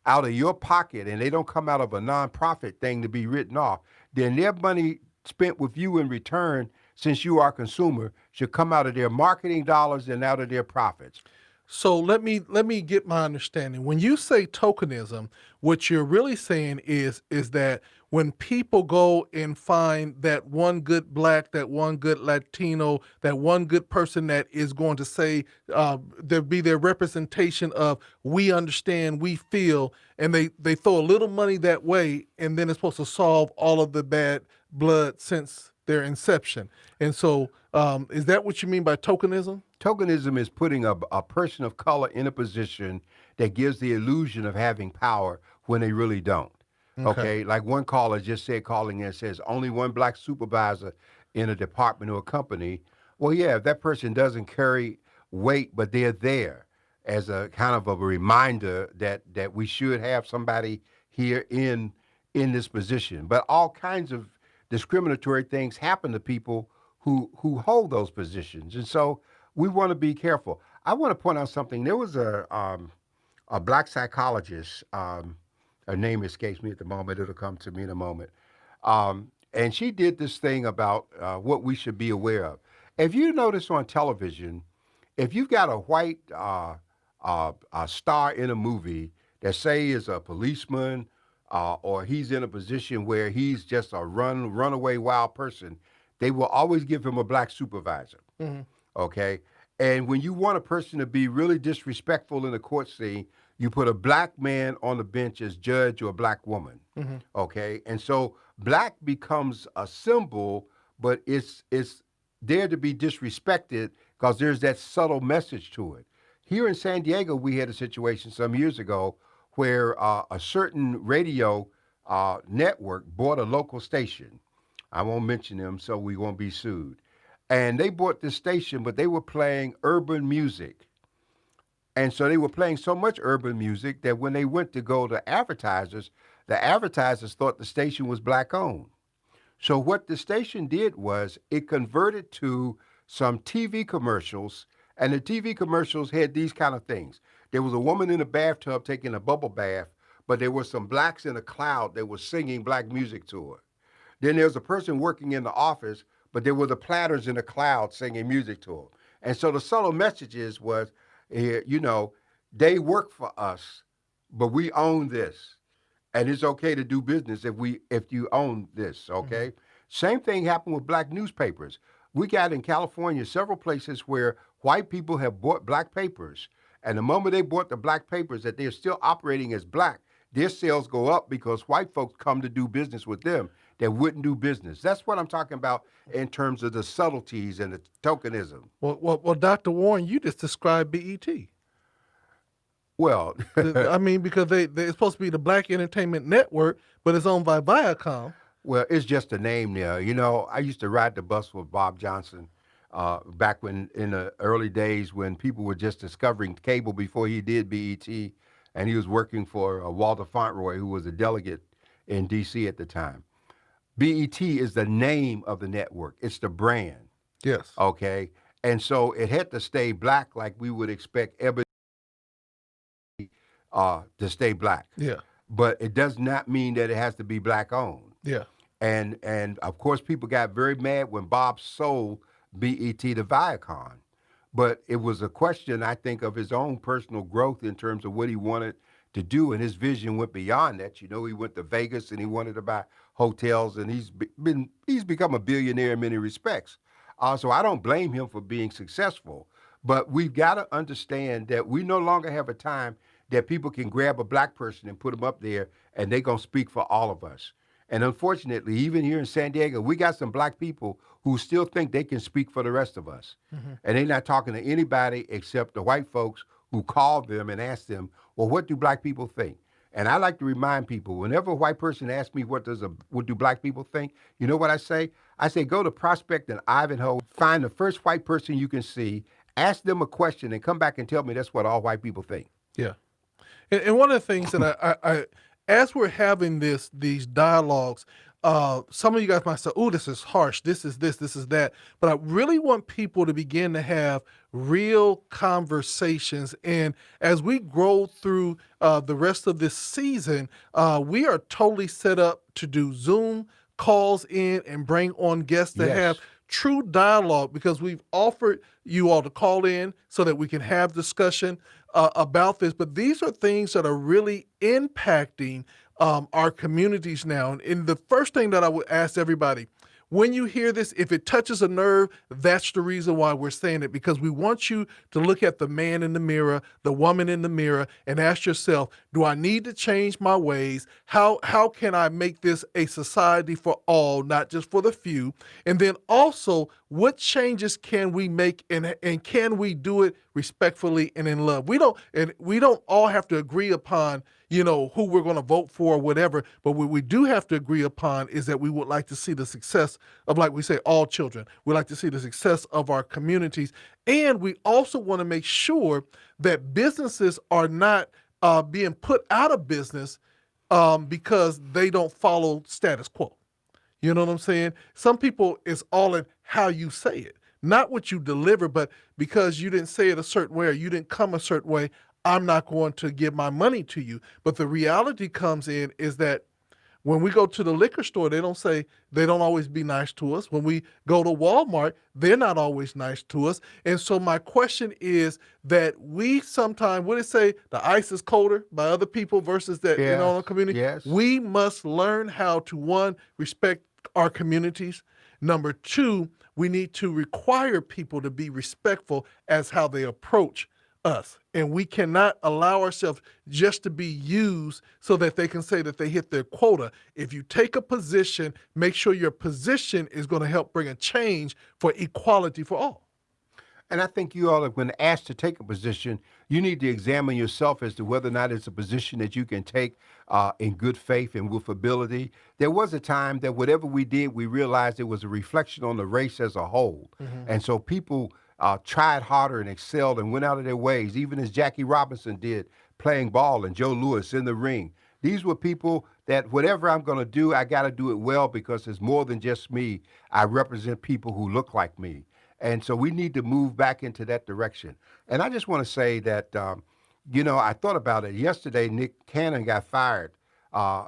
out of your pocket and they don't come out of a nonprofit thing to be written off, then their money spent with you in return, since you are a consumer, should come out of their marketing dollars and out of their profits. So let me get my understanding. When you say tokenism, what you're really saying is that when people go and find that one good black, that one good Latino, that one good person that is going to say there be their representation of we understand, we feel, and they throw a little money that way, and then it's supposed to solve all of the bad blood since their inception. And so is that what you mean by tokenism? Tokenism is putting a person of color in a position that gives the illusion of having power when they really don't. Okay. Like one caller just said, calling in, says only one black supervisor in a department or a company. Well, yeah, if that person doesn't carry weight, but they're there as a kind of a reminder that we should have somebody here in this position. But all kinds of discriminatory things happen to people who hold those positions. And so we want to be careful. I want to point out something. There was a black psychologist, her name escapes me at the moment. It'll come to me in a moment. And she did this thing about what we should be aware of. If you notice on television, if you've got a white star in a movie that say is a policeman or he's in a position where he's just a runaway wild person, they will always give him a black supervisor. Okay? And when you want a person to be really disrespectful in the court scene, you put a black man on the bench as judge or a black woman. Okay? And so black becomes a symbol, but it's there to be disrespected because there's that subtle message to it. Here in San Diego, we had a situation some years ago where a certain radio network bought a local station. I won't mention them so we won't be sued. And they bought this station, but they were playing urban music. And so they were playing so much urban music that when they went to go to advertisers, the advertisers thought the station was black owned. So what the station did was it converted to some TV commercials, and the TV commercials had these kind of things. There was a woman in a bathtub taking a bubble bath, but there were some blacks in a cloud that were singing black music to her. Then there's a person working in the office, but there were the platters in the cloud singing music to them. And so the subtle messages was, you know, they work for us, but we own this, and it's okay to do business if you own this. Okay. Same thing happened with black newspapers. We got in California several places where white people have bought black papers, and the moment they bought the black papers that they're still operating as black, their sales go up because white folks come to do business with them that wouldn't do business. That's what I'm talking about in terms of the subtleties and the tokenism. Well, Dr. Warren, you just described BET. Well, I mean, because it's supposed to be the Black Entertainment Network, but it's owned by Viacom. well, it's just a name there. You know, I used to ride the bus with Bob Johnson back when in the early days when people were just discovering cable before he did BET, and he was working for Walter Fauntleroy, who was a delegate in D.C. at the time. BET is the name of the network. It's the brand, Yes. okay? And so it had to stay black like we would expect everybody to stay black. Yeah. But it does not mean that it has to be black owned. Yeah. And of course, people got very mad when Bob sold BET to Viacom. But it was a question, I think, of his own personal growth in terms of what he wanted to do, and his vision went beyond that. You know, he went to Vegas and he wanted to buy hotels, and he's become a billionaire in many respects. So I don't blame him for being successful, but we've got to understand that we no longer have a time that people can grab a black person and put them up there, and they're gonna speak for all of us. And unfortunately, even here in San Diego, we got some black people who still think they can speak for the rest of us. And they're not talking to anybody except the white folks who call them and ask them, well, what do black people think? And I like to remind people, whenever a white person asks me what do black people think, you know what I say? I say, go to Prospect and Ivanhoe, find the first white person you can see, ask them a question, and come back and tell me that's what all white people think. Yeah. And one of the things that I as we're having these dialogues, some of you guys might say, "Oh, this is harsh. This is this. This is that." But I really want people to begin to have real conversations. And as we grow through the rest of this season, we are totally set up to do Zoom calls in and bring on guests to Yes. have true dialogue, because we've offered you all to call in so that we can have discussion about this. But these are things that are really impacting our communities now. And the first thing that I would ask everybody, when you hear this, if it touches a nerve, that's the reason why we're saying it, because we want you to look at the man in the mirror, the woman in the mirror, and ask yourself, do I need to change my ways? How can I make this a society for all, not just for the few? And then also, what changes can we make, and can we do it respectfully and in love? We don't all have to agree upon, who we're going to vote for or whatever, but what we do have to agree upon is that we would like to see the success of, like we say, all children. We like to see the success of our communities. And we also want to make sure that businesses are not being put out of business because they don't follow status quo. You know what I'm saying? Some people, it's all in how you say it, not what you deliver, but because you didn't say it a certain way or you didn't come a certain way, I'm not going to give my money to you. But the reality comes in is that when we go to the liquor store, they don't always be nice to us. When we go to Walmart, they're not always nice to us. And so my question is that we sometimes, what did it say? The ice is colder by other people versus that in our community. Yes. We must learn how to, one, respect our communities. Number two, we need to require people to be respectful as how they approach us. And we cannot allow ourselves just to be used so that they can say that they hit their quota. If you take a position, make sure your position is going to help bring a change for equality for all. And I think you all, when asked to take a position, you need to examine yourself as to whether or not it's a position that you can take in good faith and with ability. There was a time that whatever we did, we realized it was a reflection on the race as a whole. And so people tried harder and excelled and went out of their ways, even as Jackie Robinson did playing ball and Joe Louis in the ring. These were people that whatever I'm going to do, I got to do it well because it's more than just me. I represent people who look like me. And so we need to move back into that direction. And I just want to say that I thought about it yesterday. Nick Cannon got fired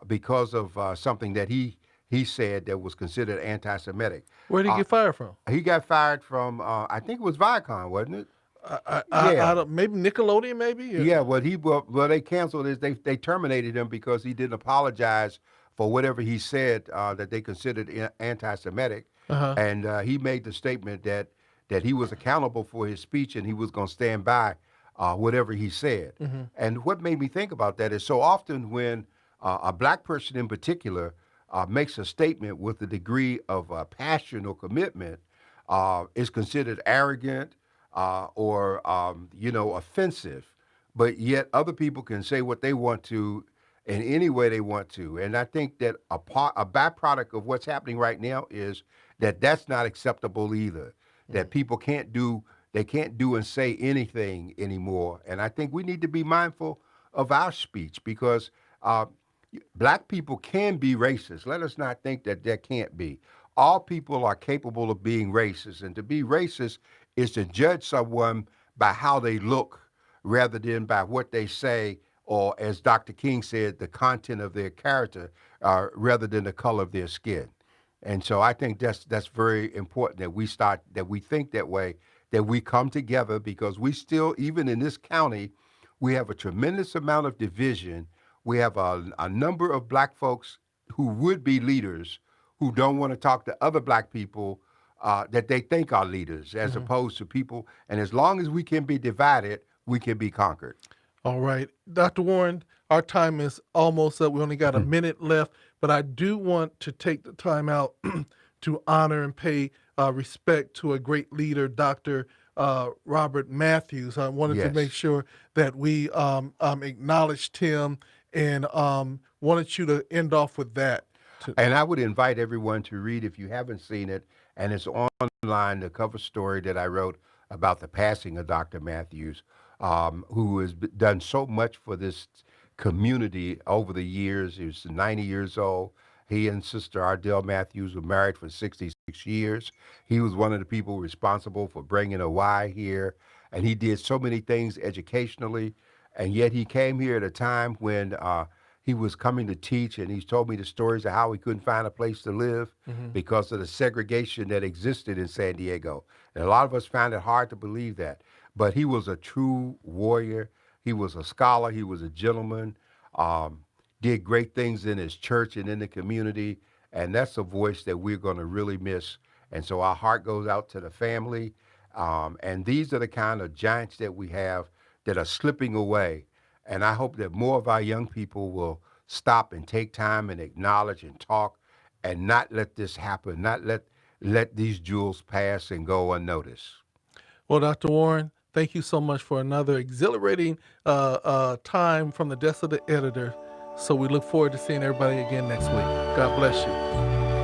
because of something that he said that was considered anti-Semitic. Where did he Uh, get fired from? he got fired from I think it was Viacom, wasn't it? I Yeah, don't, maybe Nickelodeon, maybe. yeah. Well, they canceled it. They terminated him because he didn't apologize for whatever he said that they considered anti-Semitic, Uh-huh. and he made the statement that he was accountable for his speech and he was going to stand by whatever he said. Hmm. And what made me think about that is so often when a black person in particular makes a statement with a degree of passion or commitment, is considered arrogant or offensive, but yet other people can say what they want to in any way they want to. And I think that a byproduct of what's happening right now is that that's not acceptable either. That people can't do and say anything anymore. And I think we need to be mindful of our speech because black people can be racist. Let us not think that there can't be. All people are capable of being racist, and to be racist is to judge someone by how they look rather than by what they say, or as Dr. King said, the content of their character, rather than the color of their skin. And so I think that's very important that we think that way, that we come together because we still, even in this county, we have a tremendous amount of division. We have a number of black folks who would be leaders who don't want to talk to other black people that they think are leaders, as Hmm. opposed to people. And as long as we can be divided, we can be conquered. All right, Dr. Warren, our time is almost up. We only got a Hmm. minute left, but I do want to take the time out to honor and pay respect to a great leader, Dr. Robert Matthews. I wanted to make Yes. sure that we acknowledged him and wanted you to end off with that. And I would invite everyone to read if you haven't seen it, and it's online, the cover story that I wrote about the passing of Dr. Matthews, who has done so much for this community over the years. He was 90 years old. He and Sister Ardell Matthews were married for 66 years. He was one of the people responsible for bringing a Y here, and he did so many things educationally. And yet he came here at a time when he was coming to teach, and he's told me the stories of how he couldn't find a place to live Mhm. because of the segregation that existed in San Diego. And a lot of us found it hard to believe that. But he was a true warrior. He was a scholar. He was a gentleman. Um, did great things in his church and in the community. And that's a voice that we're going to really miss. And so our heart goes out to the family. And these are the kind of giants that we have that are slipping away. And I hope that more of our young people will stop and take time and acknowledge and talk and not let this happen, not let these jewels pass and go unnoticed. Well, Dr. Warren, thank you so much for another exhilarating time from the desk of the editor. So we look forward to seeing everybody again next week. God bless you.